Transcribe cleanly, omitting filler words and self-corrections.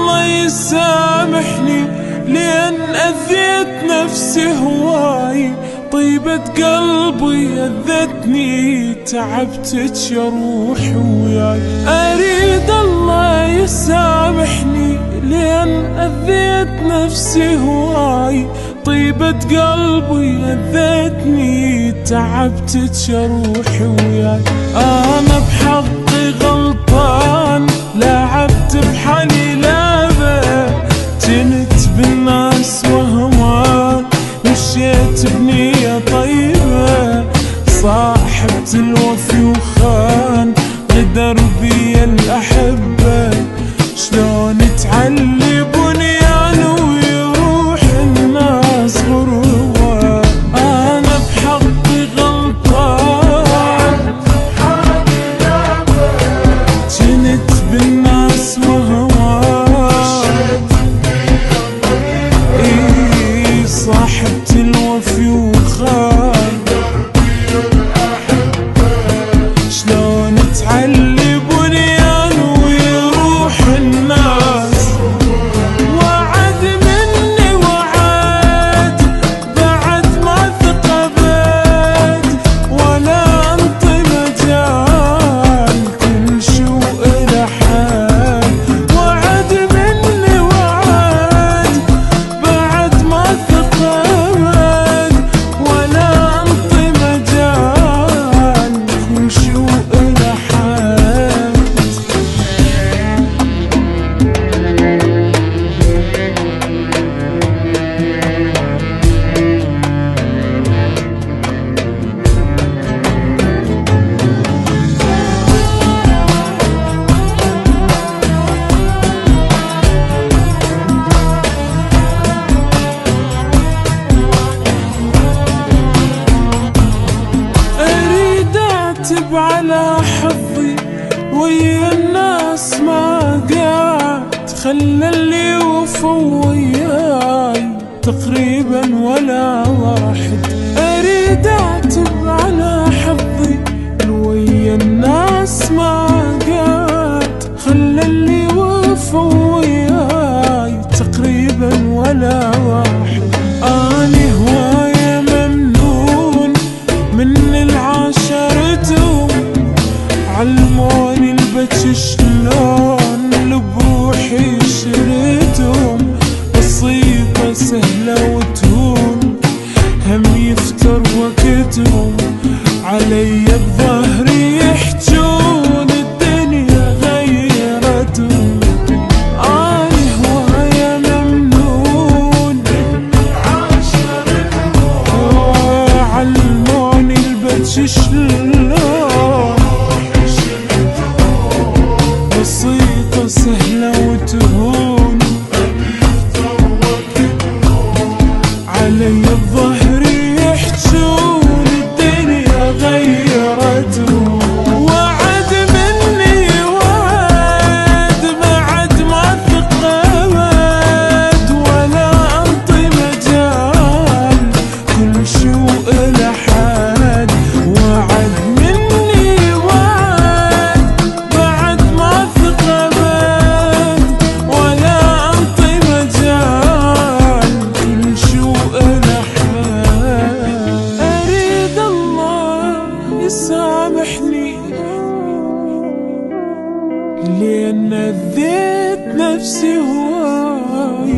الله يسامحني لأن أذيت نفسي هواي. طيبة قلبي أذتني تعبتك يا روحي وياي. أريد الله يسامحني لأن أذيت نفسي هواي. طيبة قلبي أذتني تعبتك يا روحي وياي. أنا بحقي غلطان لعبت بحالي لعبة. جنت بالناس وهمان مشيت بنية طيبة. صاحبت الوفي وخان غدر بي الأحبة. شلون تعلي بنيان ويروح الناس غروة. أنا بحقي غلطان جنت بالناس وهمان. صاحبت الوفي وخان شلون تعلي بنيان ويروح الناس. وعد مني وعد بعد ما ثقبت ولا انطي مجال كل شوق له حال. وعد مني وعد بعد ما ثقبت ولا انطي مجال كل شوق له حال. أريد أعتب على حظي ويا الناس ما قعد. خلى اللي وفوا وياي تقريبا ولا واحد. أريد أعتب على حظي ويا الناس ما قعد. خلى اللي وفوا وياي تقريبا ولا واحد. أنا هواية ممنون من العاشرتهم. علموني البكي شلون لبروحي شريتهم. بسيطة سهلة وتهون هم يفتر وقتهم. علي بظهري يحجون الدنيا غيرتهم. أنا هواية ممنون علموني البكي شلون. بسيطة سهلة وتهون علي بظهري يحجون الدنيا غيرتهم. وعد مني وعد بعد ما ثقبت ولا انطي مجال كل شوق له حال. وعد مني وعد بعد ما ثقبت ولا انطي مجال كل شوق له حال. أريد الله يسامحني لأن أذيت نفسي هواي.